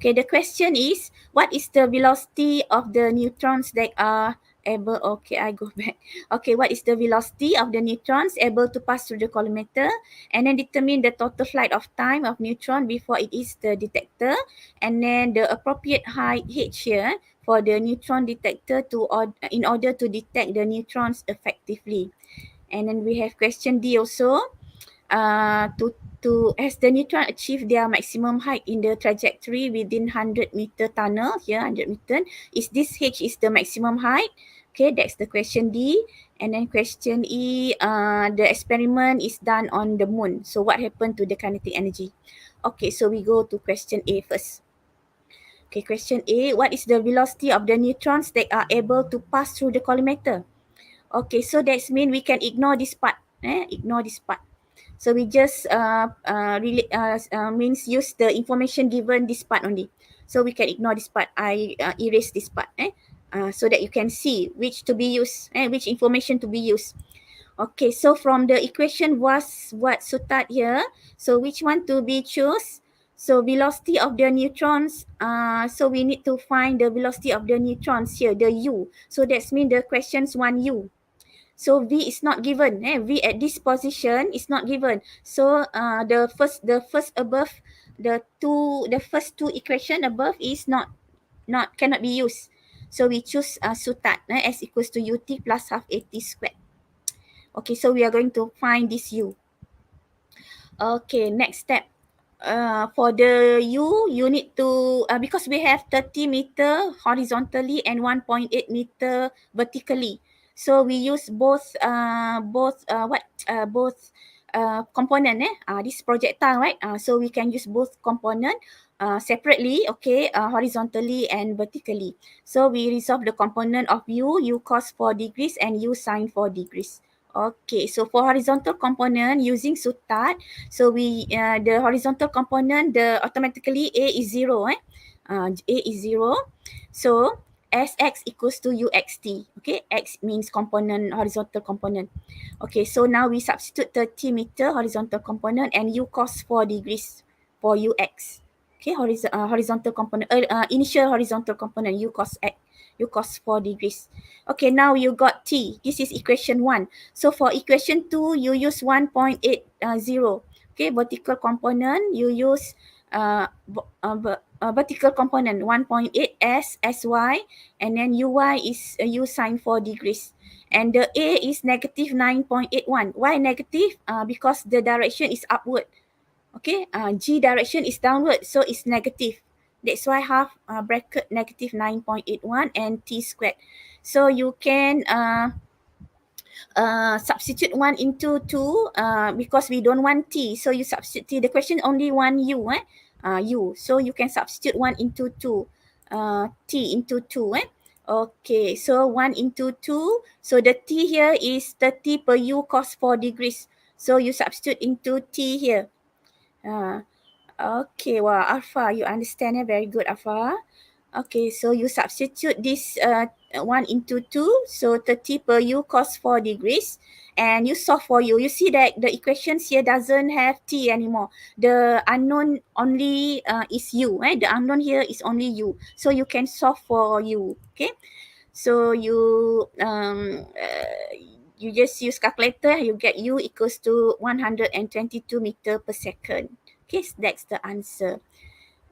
Okay, the question is, what is the velocity of the neutrons that are able, okay, I go back. Okay, what is the velocity of the neutrons able to pass through the collimator? And then determine the total flight of time of neutron before it is the detector. And then the appropriate height h here for the neutron detector in order to detect the neutrons effectively. And then we have question D also. To as the neutron achieve their maximum height in the trajectory within 100-meter tunnel, here 100 meter, is this h is the maximum height? Okay, that's the question D. And then question E, the experiment is done on the moon. So what happened to the kinetic energy? Okay, so we go to question A first. Okay, question A, what is the velocity of the neutrons that are able to pass through the collimator? Okay, so that means we can ignore this part. Ignore this part. So we just means use the information given this part only. So we can ignore this part. I erase this part. So that you can see which to be used, which information to be used. Okay, so from the equation was what Sutat here. So which one to be choose? So velocity of the neutrons, so we need to find the velocity of the neutrons here, the U. So that's mean the questions 1U. So V is not given. V at this position is not given. So the first above, the first two equation above is cannot be used. So we choose Sutat, S equals to UT plus half AT squared. Okay, so we are going to find this U. Okay, next step. For the U, you need to, because we have 30 meter horizontally and 1.8 meter vertically. So we use both component, this projectile, right? So we can use both component separately, okay, horizontally and vertically. So we resolve the component of U cos 4 degrees and U sin 4 degrees. Okay, so for horizontal component using Sutat, so we the horizontal component, the automatically A is 0, A is 0. So Sx equals to Uxt. Okay, X means component, horizontal component. Okay, so now we substitute 30 meter horizontal component and U cos 4 degrees. for ux. Okay, horizontal component, initial horizontal component, u cos x, u cos 4 degrees. Okay, now you got t. This is equation 1. So for equation 2, you use 1.80. Okay, vertical component, you use vertical component 1.8 s sy, and then uy is u sine 4 degrees. And the a is negative 9.81. Why negative? Because the direction is upward. Okay, g direction is downward, so it's negative. That's why half bracket negative 9.81 and t squared. So you can substitute 1 into 2 because we don't want t. So you substitute, the question only one u, u. So you can substitute 1 into 2, t into 2. Okay, so 1 into 2. So the t here is 30 per u cos 4 degrees. So you substitute into t here. Okay, wow, Alpha, you understand it? Very good, Alpha. Okay, so you substitute this 1 into 2, so 30 per u cos 4 degrees, and you solve for u. You see that the equations here doesn't have t anymore. The unknown only is u. The unknown here is only u. So you can solve for u. Okay, so you just use calculator, you get u equals to 122 meter per second. Okay, that's the answer.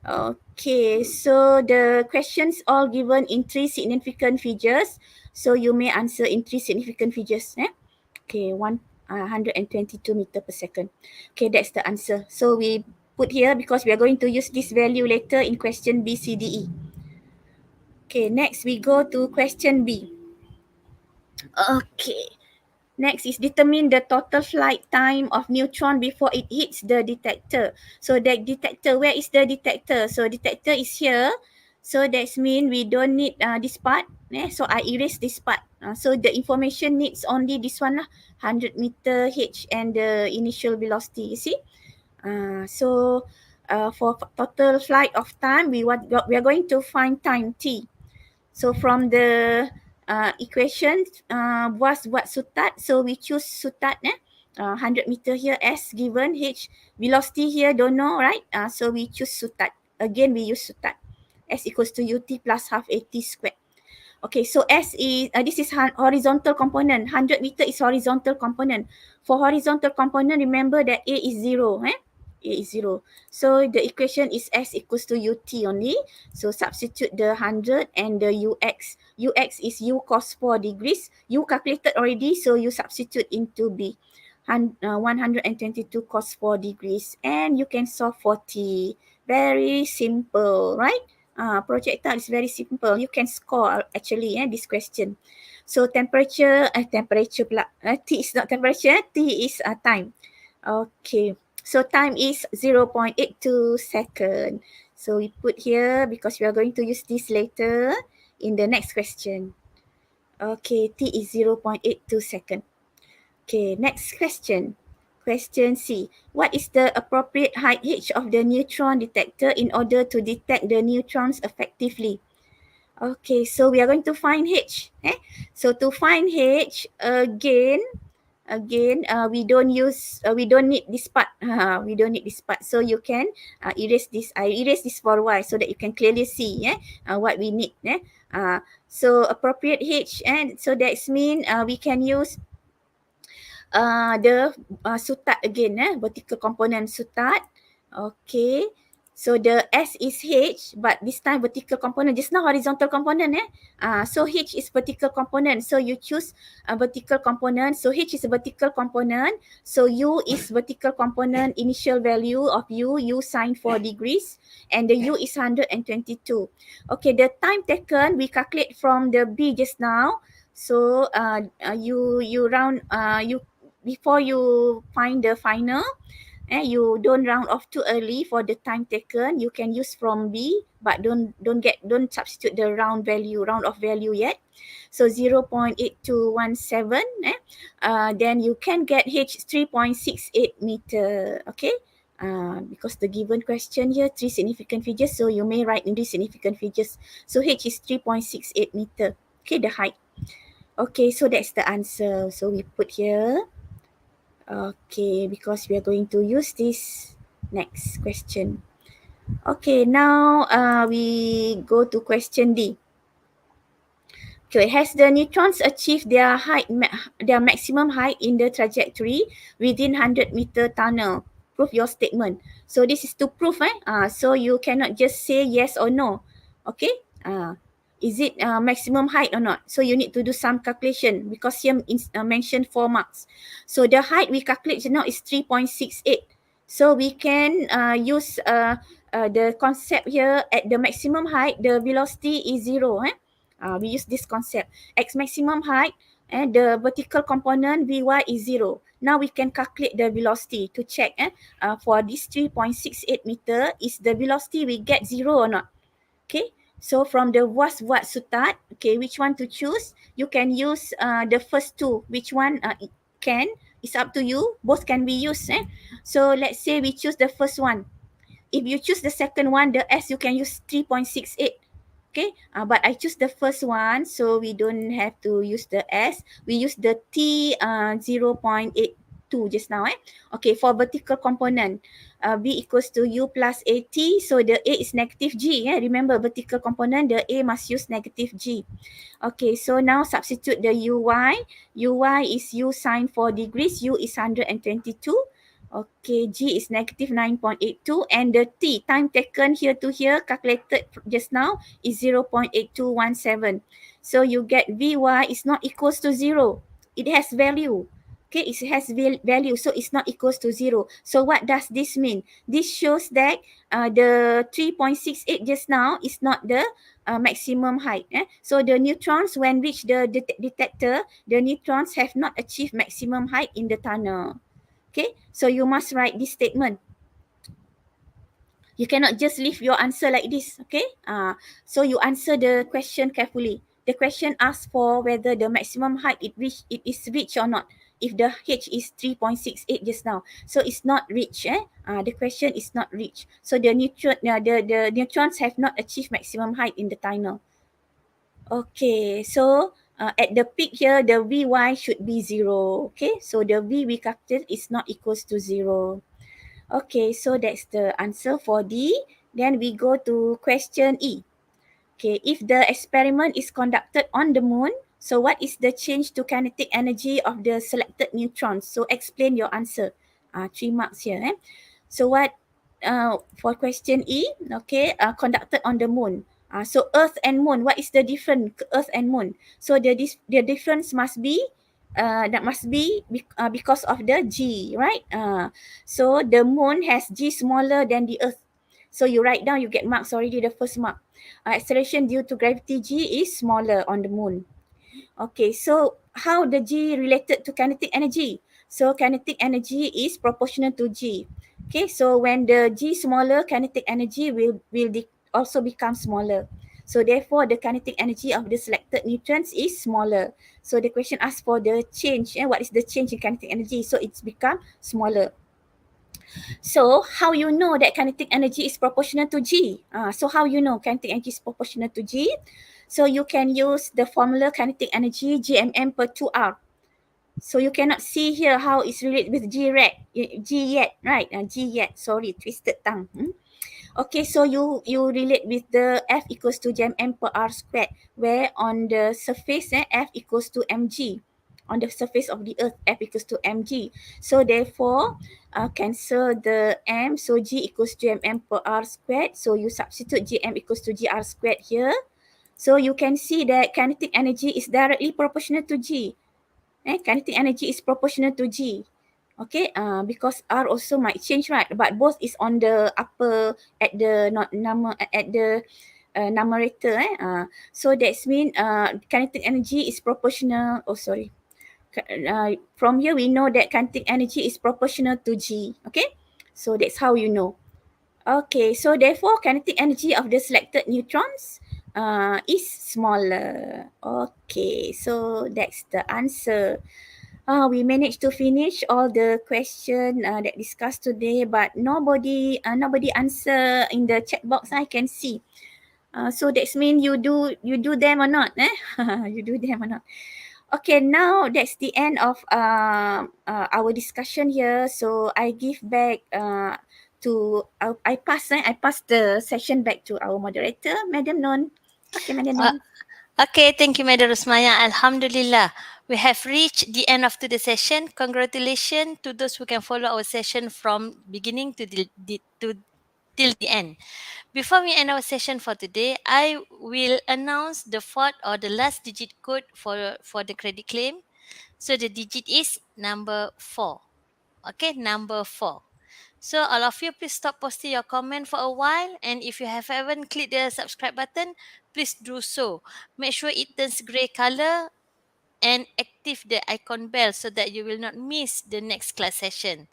Okay, so the questions all given in 3 significant figures. So you may answer in 3 significant figures. Okay, 122 meter per second. Okay, that's the answer. So we put here because we are going to use this value later in question B, C, D, E. Okay, next we go to question B. Okay. Next is determine the total flight time of neutron before it hits the detector. So that detector, where is the detector? So detector is here. So that means we don't need this part. So I erase this part. So the information needs only this one lah, 100 meter h and the initial velocity. You see? So for total flight of time, we are going to find time t. So from the equation was buat sutat, so we choose sutat 100 meter here s given, h velocity here don't know, right? So we choose sutat. Again we use sutat. S equals to ut plus half at squared. Okay, so S is, this is horizontal component. 100 meter is horizontal component. For horizontal component, remember that A is 0. A is 0. So the equation is S equals to UT only. So substitute the 100 and the UX. UX is U cos 4 degrees. U calculated already, so you substitute into B. 122 cos 4 degrees. And you can solve for T. Very simple, right? Projectile is very simple. You can score actually this question. So temperature pula. T is not temperature, T is time. Okay. So time is 0.82 second. So we put here because we are going to use this later in the next question. Okay, T is 0.82 second. Okay, next question. Question C. What is the appropriate height h of the neutron detector in order to detect the neutrons effectively? Okay, so we are going to find h. So to find h, again, we don't need this part. We don't need this part. So you can erase this. I erase this for y so that you can clearly see what we need. So appropriate h, and so that's mean we can use the sutat again, vertical component sutat. Okay, so the S is H, but this time vertical component, just now horizontal component. So H is vertical component, so you choose a vertical component. So H is a vertical component, so U is vertical component, initial value of U sine 4 degrees, and the U is 122. Okay, the time taken, we calculate from the B just now. So you round, you before you find the final, you don't round off too early for the time taken. You can use from B, but don't substitute the round off value yet. So 0.8217, then you can get H 3.68 meter. Okay, because the given question here 3 significant figures, so you may write in these significant figures. So H is 3.68 meter. Okay, the height. Okay, so that's the answer. So we put here. Okay, because we are going to use this Next question. Okay, now we go to question D. Okay, has the neutrons achieved their their maximum height in the trajectory within 100-meter tunnel? Prove your statement. So this is to prove, so you cannot just say yes or no. Okay, is it maximum height or not? So you need to do some calculation because here mentioned 4 marks. So the height we calculate now is 3.68. So we can use the concept here at the maximum height, the velocity is 0. We use this concept. X maximum height and the vertical component Vy is 0. Now we can calculate the velocity to check for this 3.68 meter, is the velocity we get 0 or not? Okay, so from the was, what, sutat, okay, which one to choose? You can use the first two. Which one can? It's up to you. Both can be used. So let's say we choose the first one. If you choose the second one, the S you can use 3.68. Okay, but I choose the first one, so we don't have to use the S. We use the T 0.82 just now. Okay, for vertical component, V equals to U plus AT. So the A is negative G. Remember, vertical component, the A must use negative G. Okay, so now substitute the UY. UY is U sine 4 degrees. U is 122. Okay, G is negative 9.82 and the T, time taken here to here, calculated just now, is 0.8217. So you get Vy is not equals to 0. It has value. Okay, it has value, so it's not equals to 0. So what does this mean? This shows that the 3.68 just now is not the maximum height. So the neutrons, when reach the detector, the neutrons have not achieved maximum height in the tunnel. Okay, so you must write this statement. You cannot just leave your answer like this, okay? So you answer the question carefully. The question asks for whether the maximum height it is reached or not. If the H is 3.68 just now, so it's not reached. The question is not reached. So the neutrons have not achieved maximum height in the tunnel. Okay, so at the peak here, the Vy should be 0. Okay, so the V we calculated is not equals to 0. Okay, so that's the answer for D. Then we go to question E. Okay, if the experiment is conducted on the moon, so what is the change to kinetic energy of the selected neutrons? So explain your answer. 3 marks here. So what for question E? Okay, conducted on the moon. So Earth and Moon, what is the difference? Earth and Moon. So the difference must be because of the G, right? So the Moon has G smaller than the Earth. So you write down, you get marks already, the first mark. Acceleration due to gravity G is smaller on the Moon. Okay, so how the G related to kinetic energy? So kinetic energy is proportional to G. Okay, so when the G smaller, kinetic energy will also become smaller. So therefore, the kinetic energy of the selected neutrons is smaller. So the question asks for the change. What is the change in kinetic energy? So it's become smaller. So how you know that kinetic energy is proportional to G? So how you know kinetic energy is proportional to G? So you can use the formula kinetic energy GMM per 2R. So you cannot see here how it's related with G yet, right? G yet, sorry, twisted tongue. Okay, so you relate with the F equals to GMM per R squared, where on the surface F equals to mg. On the surface of the earth, F equals to mg. So therefore, cancel the m, so G equals to GMM per R squared. So you substitute GM equals to GR squared here. So you can see that kinetic energy is directly proportional to G. Kinetic energy is proportional to G. Okay, because R also might change, right? But both is on the upper at the numerator. So that's mean kinetic energy is proportional. Oh, sorry. From here we know that kinetic energy is proportional to G. Okay, so that's how you know. Okay, so therefore kinetic energy of the selected neutrons is smaller. Okay, so that's the answer. We managed to finish all the question that discussed today, but nobody answer in the chat box. I can see. So that's mean you do them or not? You do them or not? Okay, now that's the end of our discussion here. So I give back I pass the session back to our moderator, Madam Non. Okay, Madam Non. Okay, thank you, Madam Rosmaya. Alhamdulillah. We have reached the end of today's session. Congratulations to those who can follow our session from beginning to till the end. Before we end our session for today, I will announce the fourth or the last digit code for the credit claim. So the digit is number 4. Okay, number 4. So all of you, please stop posting your comment for a while. And if you haven't clicked the subscribe button, please do so. Make sure it turns grey color and active the icon bell so that you will not miss the next class session.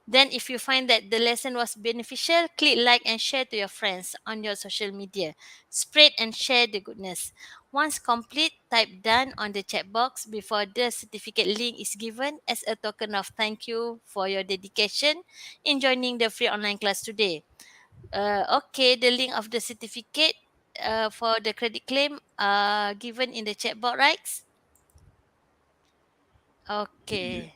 Then if you find that the lesson was beneficial, click like and share to your friends on your social media. Spread and share the goodness. Once complete, type done on the chat box before the certificate link is given as a token of thank you for your dedication in joining the free online class today. Okay, the link of the certificate for the credit claim given in the chat box, right? Okay.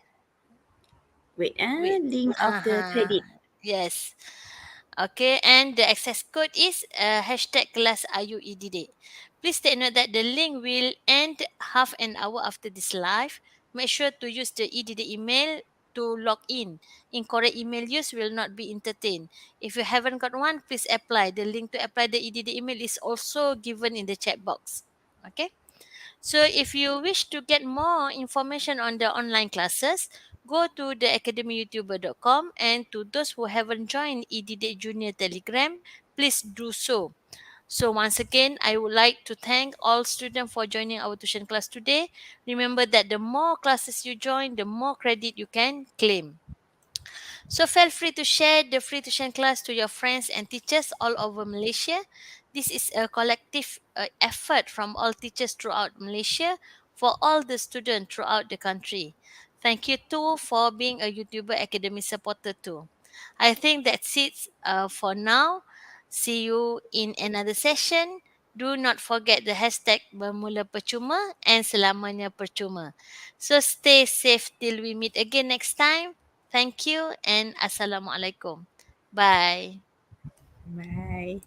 Wait, Wait. link of the Uh-huh. credit. Yes. Okay, and the access code is hashtag kelas AYU EDD. Please take note that the link will end half an hour after this live. Make sure to use the EDD email to log in. Incorrect email use will not be entertained. If you haven't got one, please apply. The link to apply the EDD email is also given in the chat box. Okay. So if you wish to get more information on the online classes, go to the academyyoutuber.com, and to those who haven't joined EDD Junior Telegram, please do so. So once again, I would like to thank all students for joining our tuition class today. Remember that the more classes you join, the more credit you can claim. So feel free to share the free tuition class to your friends and teachers all over Malaysia. This is a collective effort from all teachers throughout Malaysia for all the students throughout the country. Thank you too for being a YouTuber Academy supporter too. I think that's it for now. See you in another session. Do not forget the hashtag bermula percuma and selamanya percuma. So stay safe till we meet again next time. Thank you and Assalamualaikum. Bye. Bye.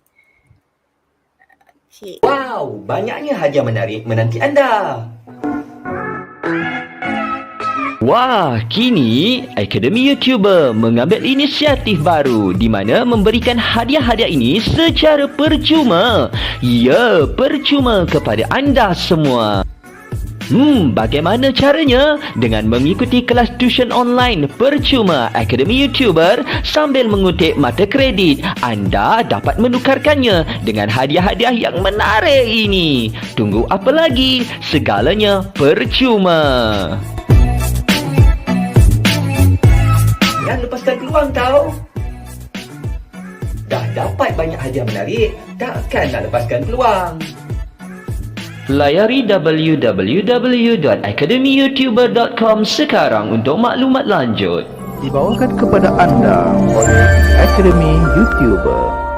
Okay. Wow, banyaknya hadiah menarik menanti anda. Wah, kini Akademi YouTuber mengambil inisiatif baru di mana memberikan hadiah-hadiah ini secara percuma. Ya, percuma kepada anda semua. Bagaimana caranya? Dengan mengikuti kelas tuition online percuma Akademi YouTuber sambil mengutip mata kredit, anda dapat menukarkannya dengan hadiah-hadiah yang menarik ini. Tunggu apa lagi? Segalanya percuma. Jangan lepaskan peluang tau. Dah dapat banyak hadiah menarik, takkan nak lepaskan peluang. Layari www.academyyoutuber.com sekarang untuk maklumat lanjut. Dibawakan kepada anda oleh Akademi YouTuber.